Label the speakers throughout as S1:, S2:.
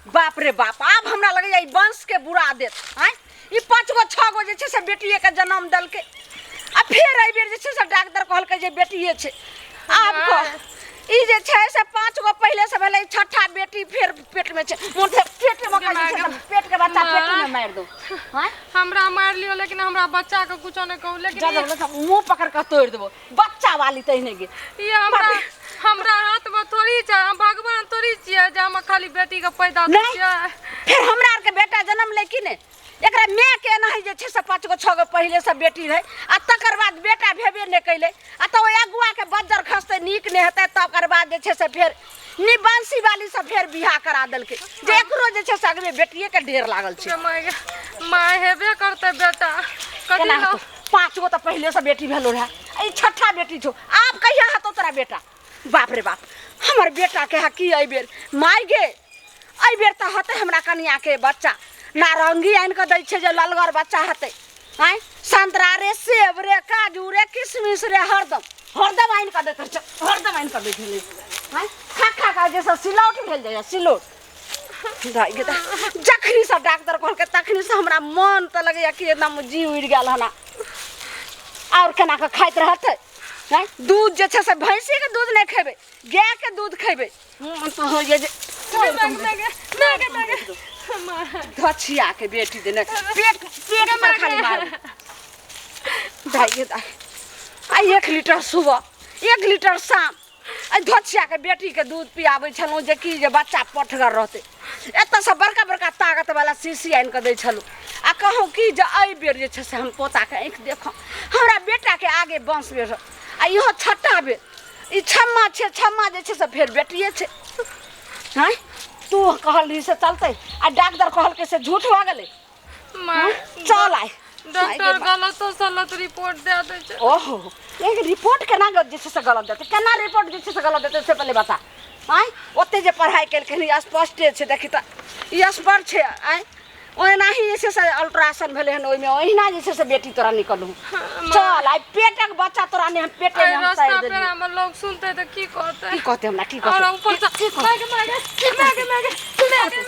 S1: बाप रे बाप अब हमरा लगे ई वंश के बुरा देत हैं ई 5 गो 6 गो जे छै से बेटिए के जन्म दल के आ फिर एहि बेर जे छै से डॉक्टर कहलकै जे बेटिए छै आब ई जे छै से 5 गो पहले से भेलै छठा बेटी फिर पेट में छै मोथे पेट में पेट के बच्चा पेट में मार दो हैं
S2: हमरा मार लियो लेकिन हमरा बच्चा के कुछो नहीं कहू लेकिन
S1: मुंह पकड़ के तोड़ देबो बच्चा वाली तहिने गे
S2: ये हमरा हाथ में थोड़ी छै भगवान थोड़ी छियै जे हम खाली बेटी के पैदा दै छियै
S1: फिर हमरा आर के बेटा जन्म ले कि ने एकरा माय के नहीं जे छै से 5 गो 6 गो पहले से बेटी रहे आ तकर बाद बेटा भेबे नहीं कैले आ तो अगुआ के बज्जर खसते नीक नहीं हेतै तकर बाद जे छै से फिर निबंसी वाली से फिर बियाह करा देलकै जे एकरो जे छै से अगवे बेटिए के ढेर लागल छै
S2: माय हेबे करते बेटा कथि
S1: 5 गो तो पहले से बेटी भेलो रहे ई छठा बेटी छो आब कहिया हतो तोरा बेटा बाप रे बाप हमर बेटा के की एहि बेर माय गे एहि बेर त हते हमरा कनिया के बच्चा नारंगी आइन के दै छै जे ललगर बच्चा हते हैं संतरा रे सेब रे काजू रे किशमिश रे हरदम आइन के दैत छै हरदम आइन के दैत है खा खा का जैसे सिलौट भेल जाय सिलौट दाई गे जखनी से डॉक्टर कहलकै तखनी से हमरा मन त लगैया कि एकदम जी उड़ गेल हना और केना के खाइत रहते हैं दूध जे छै से भैंसी के दूध नहीं खेबे गाय के दूध खेबे तो हो जे धछिया के बेटी देने पेट पर खाली मार दाई आई 1 लीटर सुबह 1 लीटर शाम आई धछिया के बेटी के दूध पियाबै छलौ जे कि जे बच्चा पठगर रहते एत से बड़का बड़का ताकत वाला शीशी आइन के दै छलौ आ कहूँ कि जे एहि बेर जे छै से हम पोता के आँखि देखौ हमरा बेटा के आगे बंश बेर आ इहो छठा बेर ई छम्मा छै छम्मा जे छै से फेर बेटिए छै हैं तू कहली से चलते आ डॉक्टर कहलकै से झूठ हो गेलै चल आइ
S2: डॉक्टर गलत रिपोर्ट दे दै छै
S1: ओहो एक रिपोर्ट केना जे छै से गलत देतै केना रिपोर्ट जे छै से गलत देतै से पहले बता आइ ओते जे पढ़ाई केलखिन स्पष्ट छै देखी त ई स्पष्ट छै आइ ओना ही जे छै से अल्ट्रासाउंड भेलै हन ओइमे ओहिना जे छै से बेटी तोरा निकलू चल आइ पेटक बच्चा तोरा ने हम पेटे में हम साइड देली
S2: रास्ता पे लोग सुनते त की कहते
S1: हमरा की कहते
S2: और ऊपर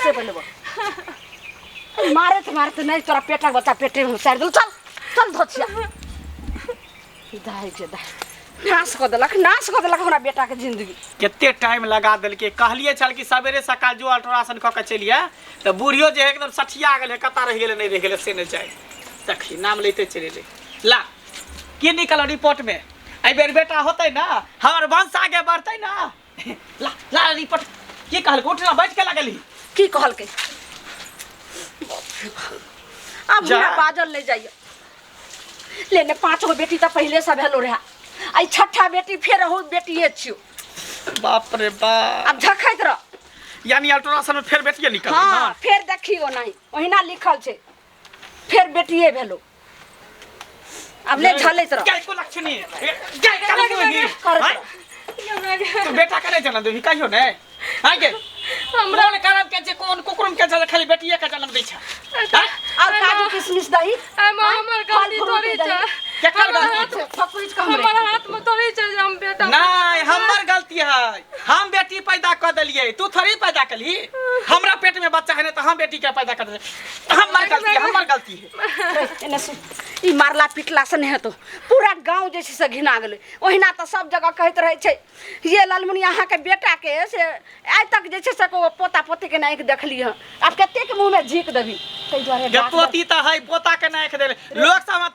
S1: से बोलबो मारे नहीं तोरा पेटक बच्चा पेटे में साइड दू चल चल धोछिया दाई के दाई नाश कर देलक हमरा बेटा के जिंदगी
S3: केते टाइम लगा देलके कहलिए चल कि सवेरे सकाल जो अल्ट्रासाउंड क के चलिए तो बुढ़ियो जे एकदम सठिया गेल कता रह गेल नहीं रह गेल से नहीं जाए सखी नाम लेते चले ले ला की निकल रिपोर्ट में आई बेर बेटा होते ना हमर वंश आगे बढ़ते ना ला ला रिपोर्ट की कहल उठना बैठ के लगली
S1: की कहल के अब हमरा बाजल ले जाइए लेने 5 गो बेटी त पहले से भेलो रहा आई छठा बेटी फेर हो बेटिए छियो
S3: बाप रे बाप
S1: अब झखैत रह
S3: यानी अल्ट्रासाउंड में फिर बेटिए निकल
S1: हां फिर देखियो नहीं ओहिना लिखल छै फिर बेटिए भेलो अब ले झलैत रह
S3: काय को लक्षणी काय कर तो बेटा करे जन्म देही कहियो ने हां के हमरा ने कारण के जे कोन कुकुरम के जे खाली बेटिए के जन्म दै छै
S1: और काजू किशमिश दही
S2: हमर गलती थोड़ी छै
S3: केकर गलती छै
S1: फकुच का
S2: हमर हाथ में थोड़ी छै जे हम बेटा
S3: नहीं हमर गलती है हम बेटी पैदा कर देलिए तू थोड़ी पैदा कली हमरा पेट में बच्चा है ना तो हम बेटी के पैदा कर देलिए हमर गलती है
S1: एने ई मारला पिटला से नहीं तो पूरा गांव जैसे से घिना गेले ओहिना तो सब जगह कहत रहे छै ये लालमुनि यहाँ के बेटा के से आज तक जैसे से को पोता पोती के नहीं देखली है अब कते के मुंह में झीक देबी तै द्वारे
S3: पोती त है पोता के नहीं देले लोग सब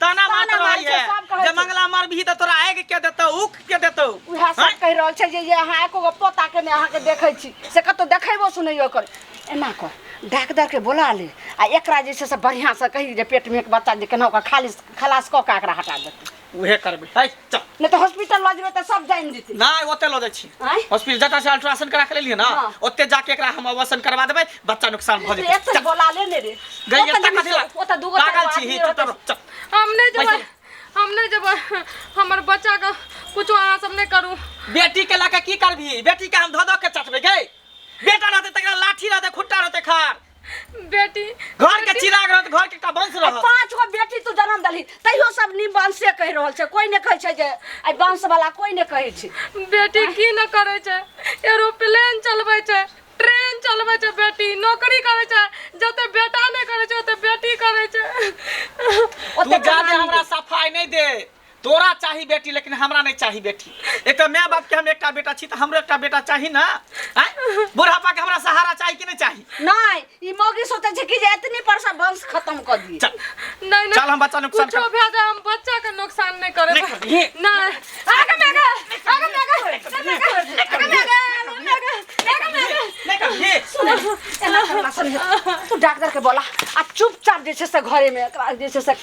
S3: ताना मारत रही है जे मंगला मार भी त तोरा आगे के देतो उख के देतो
S1: उहा सब कह रहल छै जे यहाँ एको पोता के नहीं अहाँ के देखै छी से कतो देखैबो सुनैयो कर एना कर डॉक्टर के बोला ले आ एकरा जैसे से बढ़िया से कही जे पेट में एक बच्चा जे केना का खलास क के एकरा हटा देते
S3: उहे करबे है चल
S1: नहीं तो हॉस्पिटल ल जेबे त सब जान जेते
S3: नहीं ओते ल जाय छी हॉस्पिटल जटा से अल्ट्रासाउंड करा के लेलिए ना ओते जाके एकरा हम अवसन करवा देबे बच्चा नुकसान भ जेते
S1: चल बोला ले ने रे
S3: गई त कथि
S1: ओता दूगो
S3: पागल छी चल
S2: हमने जब हमर बच्चा का कुछ आना सब नहीं करू
S3: बेटी के लाके की करबी बेटी के हम धो के चटबे गई बेटा रहते तकरा लाठी रहते खुट्टा रहते खार
S2: बेटी
S3: घर के चिराग रहते घर के का वंश रह
S1: 5 गो बेटी तू जन्म दली तइयो सब निवंश से कह रहल छै कोई ने कहै छै जे आई वंश वाला कोई ने कहै छै
S2: बेटी की न करे छै एरोप्लेन चलबै छै ट्रेन चलबै छै बेटी नौकरी करै छै जते बेटा नहि करै छै ओते बेटी करै छै
S3: तू जाने हमरा सफाई नहीं दे तोरा चाही बेटी लेकिन हमरा नहीं चाही बेटी एक तो माय बाप के हम एकटा बेटा छी त हमरो एकटा बेटा चाही ना हैं बुढ़ापा के हमरा सहारा चाही कि नहीं चाही
S1: नहीं ई मौगी सोचे छै कि जे इतनी पर से वंश खत्म कर दिए
S3: चल
S2: नहीं नहीं
S3: चल हम बच्चा नुकसान
S2: कुछो भे जाए हम बच्चा के नुकसान नहीं करे
S3: नहीं करिए।
S2: नहीं आगे मेगा
S3: नहीं कर ये
S1: एना करला सुन तू डॉक्टर के बोला आ चुपचाप जे छै से घरे में एकरा जे छै से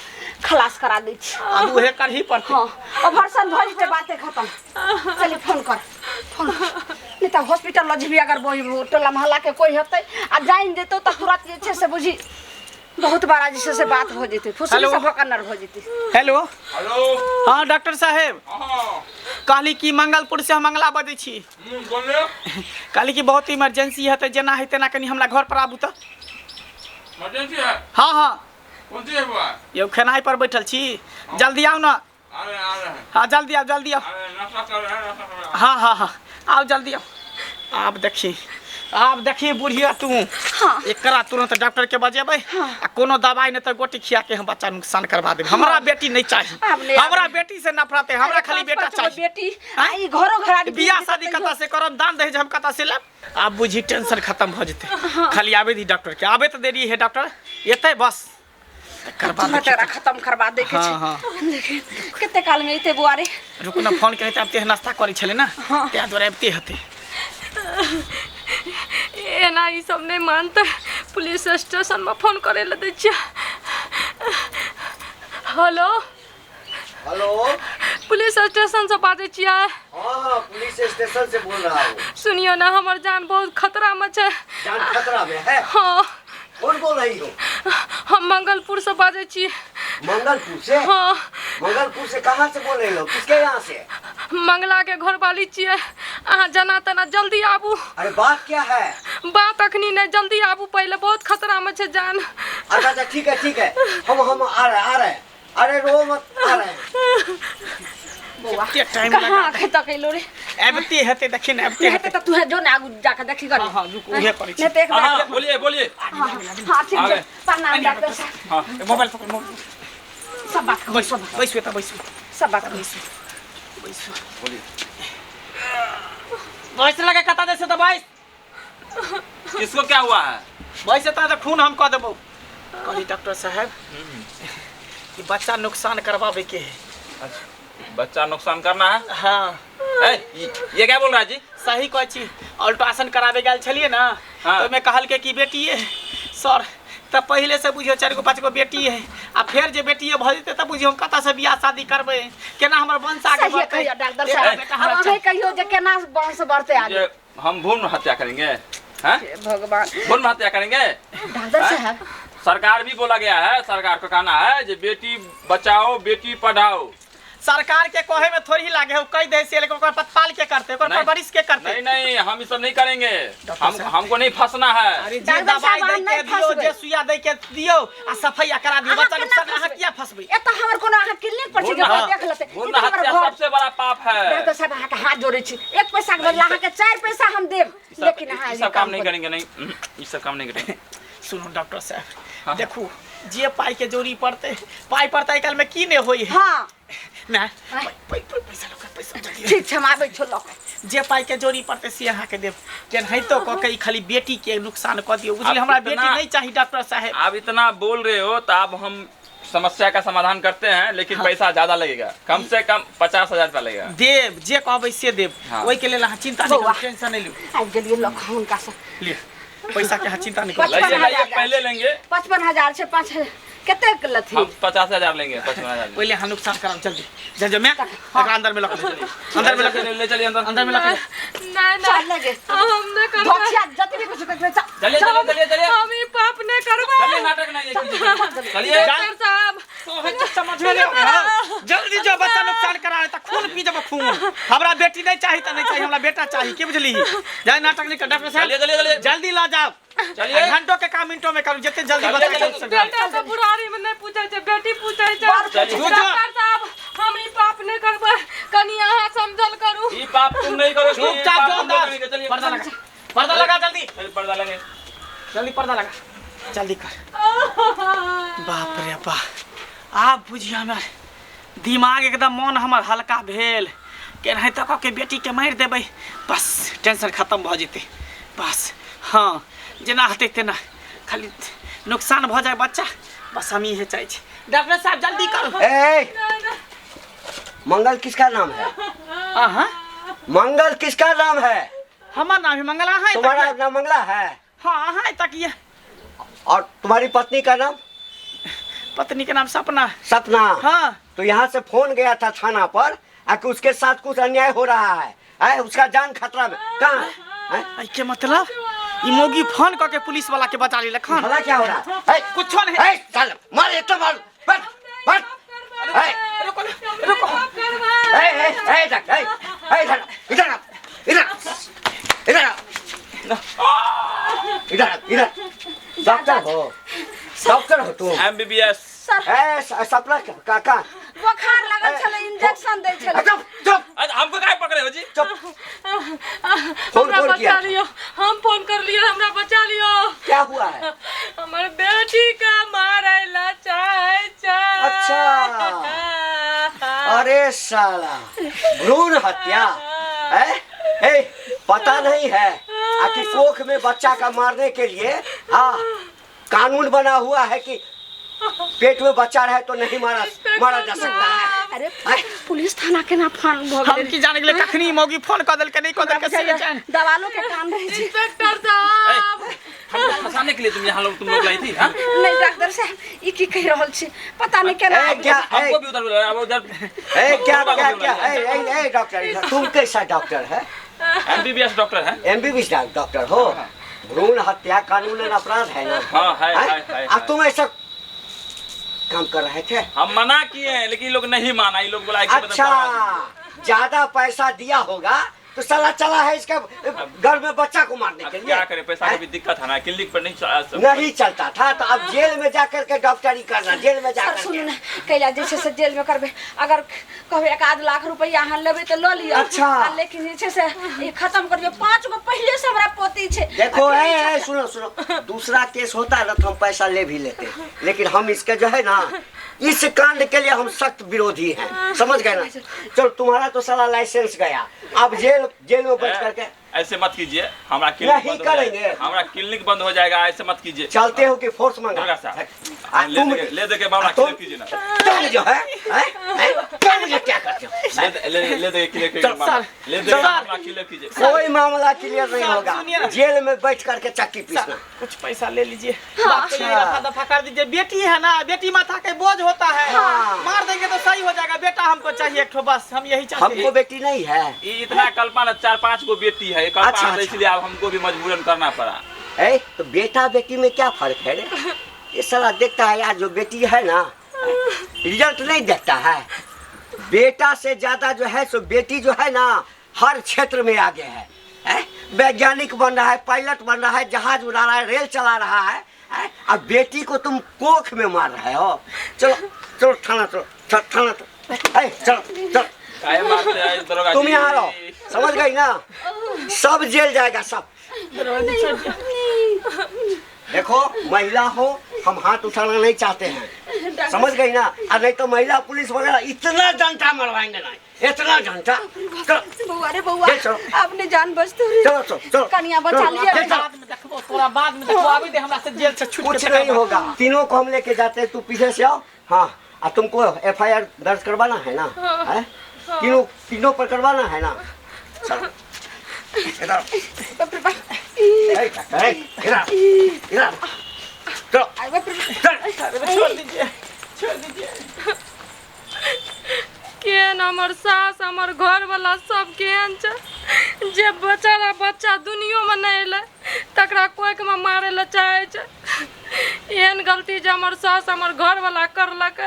S1: खलास करा दै छी
S3: अब उहे कर ही पड़ते
S1: हां ऑपरेशन भई ते बातें खत्म चली फोन कर नहीं तो हॉस्पिटल लजबी अगर बोई टोला मोहल्ला के कोई हेतै आ जाइन देतो त तुरंत जे छै से बुझी बहुत बड़ा जैसे से बात हो जेते फुसली
S3: हेलो।
S1: से भकनर हो जेते
S3: हेलो
S4: हेलो
S3: हाँ डॉक्टर साहेब
S4: हाँ
S3: कहली कि मंगलपुर से हम मंगला बजै छी
S4: बोलिए
S3: कहली कि बहुत इमरजेंसी है तो जेना है तेना कनी हमरा घर पर आबू तो
S4: इमरजेंसी है
S3: हाँ हाँ
S4: कौन सी है हुआ
S3: ये खेनाई पर बैठल छी जल्दी आओ ना
S4: आ रहे हैं
S3: हाँ जल्दी आओ
S4: अरे नाश्ता कर रहे हैं नाश्ता कर रहे हैं
S3: हाँ हाँ हाँ आओ जल्दी आओ आप देखिए बुढ़िया तू
S1: हां
S3: एकरा तुरंत डॉक्टर के बजेबै आ कोनो दवाई नहीं तो गोटी खिया के हम बच्चा नुकसान करवा देब हमरा बेटी नहीं चाहिए हमरा बेटी से नफरत है हमरा खाली बेटा चाहिए
S1: बेटी ई घरो घर
S3: बियाह शादी कता से करब दान दहेज हम कता से लेब आप बुझी टेंशन खत्म हो जते खाली आबे दी डॉक्टर के आबे तो देरी है डॉक्टर एते बस करवा दे
S1: तेरा खत्म करवा दे के छै
S3: हाँ
S1: कते काल में एते बुआरे
S3: रुक ना फोन करे त ते नाश्ता करै छले ना त्या द्वारा आबते हते
S2: एना ई सब नहीं मानते पुलिस स्टेशन में फोन करे ले दै छियै हेलो
S5: हेलो
S2: पुलिस स्टेशन से बाजै छियै
S5: हाँ पुलिस स्टेशन से बोल रहा हूँ
S2: सुनियो ना हमर जान बहुत खतरा में छै
S5: जान खतरा में है
S2: हाँ
S5: कौन बोल रही हो
S2: हम मंगलपुर से बाजै छी
S5: मंगलपुर से
S2: हाँ
S5: मंगलपुर से कहाँ से बोल रही हो किसके यहाँ से
S2: मंगला के घर वाली छियै अहाँ जना तना जल्दी आबू
S5: अरे बात क्या है
S2: बात अखनी नहीं जल्दी आबू पहले बहुत खतरा में छै जान
S5: अच्छा अच्छा ठीक है हम आ रहे हैं अरे रो मत आ रहे हैं
S1: बौआ
S3: के टाइम लगा
S1: कहां के तक लो रे
S3: आबते हते देखिन आबते
S1: हेते
S3: हते
S1: त तू है जो ना आगू जाके देखी कर
S3: हाँ रुक उहे करै छी
S1: नहीं तो एक
S4: हाँ
S1: बार
S4: बोलिए बोलिए
S1: हां ठीक है प्रणाम डॉक्टर साहब
S4: हाँ
S3: मोबाइल पकड़ मोबाइल
S1: सब बात कर
S3: बैसो बैसो त बैसो
S1: सब बात कर
S3: बैसो
S4: बोलिए
S3: बैस लगे कता दे से त बैस
S4: किसको क्या हुआ है
S3: बैस त खून हम क देबो कहली डॉक्टर साहब कि बच्चा नुकसान करवावे के है
S4: बच्चा नुकसान करना है
S3: हाँ
S4: ये क्या बोल रहा है जी
S3: सही कहै छी अल्ट्रासाउंड करावे गेल छलिए ना
S4: हाँ।
S3: तो मैं कहल के कि बेटी है सर तब पहले से बुझियो 4 गो 5 गो बेटी है आ फिर जे बेटी भ जेते तब बुझियो हम कता से बियाह शादी करबे केना हमर वंश आगे
S1: सही
S3: बढ़ते
S1: कहियो डॉक्टर
S3: एक
S1: साहब
S3: बेटा
S1: अब
S3: हमरा
S1: हमें
S3: चाहिए।
S1: कहियो जे केना वंश बढ़ते आगे
S4: ये हम भ्रूण हत्या करेंगे हैं
S1: हे भगवान
S4: भ्रूण हत्या करेंगे
S1: डॉक्टर
S4: हैं?
S1: साहब
S4: सरकार भी बोला गया है सरकार को कहना है जो बेटी बचाओ बेटी पढ़ाओ
S3: सरकार के कहे में थोड़ी लागे हो कई दे से लेकिन ओकर पतपाल के करते ओकर
S4: नहीं।
S3: परवरिश के करते
S4: नहीं नहीं हम ये सब नहीं करेंगे हम
S3: साहब।
S4: हमको नहीं फंसना है
S3: अरे जे
S1: डॉक्टर
S3: दवाई
S1: साहब,
S3: दे
S1: हम
S3: के
S1: नहीं
S3: दियो
S1: फंसबै।
S3: जे सुइया दे के दियो आ सफाई करा दियो
S1: अहाँ
S3: बच्चा
S1: केना
S3: नुकसान अहाँ
S1: फंसबै?
S3: किया फंसबै
S1: ए तो हमर कोनो अहाँ क्लिनिक पर छी
S4: भ्रूण
S1: जे देख लेते
S4: भ्रूण हत्या सबसे बड़ा पाप है
S1: डॉक्टर साहब अहाँ के हाथ जोड़े छी 1 पैसा के बदला अहाँ के 4 पैसा हम देब लेकिन अहाँ
S4: ये
S1: ये
S4: सब काम नहीं करेंगे नहीं ये सब काम नहीं करेंगे
S3: सुनो डॉक्टर साहब
S4: हाँ।
S3: देखू जे पाई के जोड़ी पड़ते पाई पड़ता काल में की ने होई है
S1: हां
S3: ना
S1: हाँ।
S3: पैसा लोग पैसा जल्दी
S1: ठीक छै हम आबै छौ लोक
S3: जे पाई के जोड़ी पड़ते से अहाँ के देब केन है तो क के खाली बेटी के नुकसान क दियो बुझली
S4: आप
S3: हमरा
S4: इतना-
S3: बेटी नहीं चाहिए डॉक्टर साहब
S4: आप इतना बोल रहे हो तो अब हम समस्या का समाधान करते हैं लेकिन
S3: हाँ।
S4: पैसा ज्यादा लगेगा कम से कम 50,000 रुपया लगेगा
S3: देव जे कहबै से देव
S4: हाँ।
S3: ओई के लेल अहाँ चिंता नहीं
S1: बौआ।
S3: करू टेंशन नहीं लो
S1: आबि गेलियै लोक हुनका से
S3: ले पैसा के अहाँ चिंता नहीं करू
S1: 55,000
S4: लाइए पहले लेंगे
S1: 55,000 छै 5 कते लथी
S4: हम 50,000 लेंगे 55,000
S3: पहले हम नुकसान कराम जल्दी जल्दी मैं एकरा अंदर में लग अंदर में लग
S4: ले चलिए
S3: अंदर में लग
S2: नहीं
S1: चल
S2: नहीं
S1: लगे
S2: हम नहीं करबे
S1: धोखिया जतबी कुछ करबे
S4: चलिए चलिए चलिए
S2: हम ई पाप नहीं करबे
S4: चलिए नाटक नहीं चलिए
S2: डॉक्टर साहब
S3: समझ में नहीं आ रहा जल्दी जो बच्चा नुकसान करा त खून पी जब खून हमरा बेटी नहीं चाहिए त नहीं चाहिए हमरा बेटा चाहिए की बुझली जाय नाटक नहीं कर डॉक्टर साहब
S4: चलिए
S3: जल्दी ला जाओ
S4: चलिए
S3: घंटों के काम मिनटों में करूं जितने जल्दी
S4: चलिए,
S3: बच्चा
S4: चलिए,
S2: बेटा से बुढ़ारी में नहीं पूछे छे बेटी पूछे छे
S4: चलिए।
S2: डॉक्टर साहब हम ई पाप नहीं करबे कनी अहाँ समझल करू
S4: ये पाप तुम नहीं करो
S3: चुपचाप जो अंदर पर्दा लगा पर्दा लगा जल्दी,
S4: पर्दा लगे।
S3: जल्दी पर्दा लगा, जल्दी कर। बाप रे बाप, आप बुझिए हमार दिमाग एकदम मन हमार हल्का भेल केनाहि तक के बेटी के मारि देबै, बस टेंशन खत्म भऽ जेतै। बस हाँ, जेना हेतै तेना, खाली नुकसान भऽ जाए बच्चा, बस हम इहे चाहै छी। डॉक्टर साहब जल्दी करो।
S5: ए, मंगल किसका नाम है?
S3: हाँ,
S5: मंगल किसका नाम है?
S3: हमार नाम है मंगला है।
S5: तुम्हारा नाम मंगला है?
S3: हाँ हाँ तक ये।
S5: और तुम्हारी पत्नी का नाम?
S3: पत्नी के नाम सपना।
S5: सपना।
S3: हाँ।
S5: तो यहाँ से फोन गया था थाना पर कि उसके साथ कुछ अन्याय हो रहा है, उसका जान खतरा में। कहाँ है?
S3: के मतलब ये मोगी फोन करके पुलिस वाला के बचा ली लखन।
S5: भला क्या हो रहा है?
S3: कुछ नहीं।
S5: चल मार एक तो मार, बट बट
S3: रुको रुको।
S5: इधर डॉक्टर हो, डॉक्टर हो तुम?
S4: MBBS।
S5: सपना काका
S1: बुखार लगल छले, इंजेक्शन दै छले।
S5: चुप चुप
S4: हमको काहे पकड़े हो जी?
S5: चुप।
S2: हमरा बचा लियो, हम फोन कर लियो, हमरा बचा लियो।
S5: क्या हुआ है?
S2: हमर बेटी का मारे ला चाहे।
S5: अच्छा, अरे साला भ्रूण हत्या है? पता नहीं है कि कोख में बच्चा का मारने के लिए कानून बना हुआ है कि पेट में बच्चा रहे तो नहीं मारा जा सकता है।
S1: अरे पुलिस थाना के ना फोन भ
S3: हम की जाने के लिए कखनी मोगी फोन कर देल के नहीं कर देल के सही जान।
S1: दवालो के काम रहे छी।
S2: इंस्पेक्टर साहब,
S4: हमको फंसाने के लिए तुम लोग लाई थी? हाँ?
S1: नहीं डॉक्टर साहब, ई की कह रहल छी पता नहीं केना।
S4: हमको भी उधर
S5: क्या डॉक्टर, तुम कैसा डॉक्टर है?
S4: MBBS डॉक्टर है।
S5: MBBS डॉक्टर हो? भ्रूण हत्या कानूनन अपराध है ना?
S4: हाँ है।
S5: तुम ऐसा काम कर रहे थे?
S4: हम मना किए हैं लेकिन लोग नहीं माना, ये लोग बोला।
S5: अच्छा, ज्यादा पैसा दिया होगा तो साला चला है इसका घर में बच्चा को मारने के लिए।
S4: क्या करे, पैसा की भी दिक्कत है ना, क्लिनिक पर
S5: नहीं चलता था तो अब जेल में जाकर के डॉक्टरी करना, जेल में जाकर।
S1: सुन ना, कैला जैसे से जेल में करबे, अगर कहबे 1 लाख रुपया अहाँ लेबे तो लो लियो।
S5: अच्छा।
S1: लेकिन जैसे से ये खत्म कर दियो, 5 गो पहले से हमरा पोती छे।
S5: देखो सुनो, दूसरा केस होता है ना तो हम पैसा ले भी लेते, लेकिन हम इसके जो है ना, इस कांड के लिए हम सख्त विरोधी हैं, समझ गए ना? चलो तुम्हारा तो साला लाइसेंस गया, अब जेल में बैठ करके
S4: ऐसे मत कीजिए। हमारा
S5: नहीं करेंगे,
S4: हमारा क्लिनिक बंद हो जाएगा, ऐसे मत कीजिए।
S5: चलते हो कि फोर्स मंगा?
S4: ले दे के मामला क्लियर कीजिए ना।
S5: तुम जो है तुम मुझे क्या करते हो?
S4: ले दे क्लियर कीजिए।
S5: कोई मामला क्लियर नहीं होगा, जेल में बैठ करके चक्की पीसना।
S3: कुछ पैसा ले लीजिए, दफा कर दीजिए। बेटी है ना, बेटी माथा के बोझ होता है, मार देंगे तो सही हो जाएगा। बेटा हमको चाहिए एक ठो, बस हम यही चाहते हैं।
S5: हमको बेटी नहीं है,
S4: इतना कल्पना 4-5 गो बेटी है,
S5: अच्छा।
S4: इसलिए अब हमको भी मजबूरन करना पड़ा।
S5: तो बेटा बेटी में क्या फर्क है रे? ये साला देखता है यार, जो बेटी है ना रिजल्ट नहीं देखता है। बेटा से ज्यादा जो है सो बेटी जो है ना हर क्षेत्र में आगे है। वैज्ञानिक बन रहा है, पायलट बन रहा है, जहाज उड़ा रहा है, रेल चला रहा है। अब बेटी को तुम कोख में मार रहे हो। चलो थाना, थाना चलो। तुम यहाँ रहो, समझ गई ना? सब जेल जाएगा सब। देखो महिला हो, हम हाथ उठाना नहीं चाहते हैं, समझ गई ना? और नहीं तो महिला पुलिस वगैरह इतना डंडा मरवाएंगे ना, इतना डंडा।
S1: बउआ रे बउआ, आपने जान बचते हुए
S5: चलो
S1: कन्या बचा लिया।
S3: बाद में देखो अभी दे हमरा से जेल से छूट
S5: कुछ नहीं होगा, तीनों को हम लेके जाते हैं, तू पीछे से आओ। हाँ, तुमको FIR दर्ज करवाना है ना? तीनों पर करवाना है ना? चलो
S3: छोड़ दीजिए।
S2: केहन हमर सास, हमर घर वाला सब केहन छै, जे बेचारा बच्चा दुनियो में नहीं एले तकरा कोइक में मारे ला चाहे छै। एहन गलती जे हमर सास, हमर घर वाला करलक,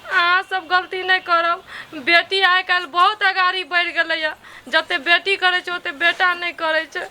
S2: अहाँ सब गलती नहीं करब। बेटी आइ काल्हि बहुत अगाड़ी बढ़ि गेलै, जते बेटी करे छै ओते बेटा नहीं करे छै।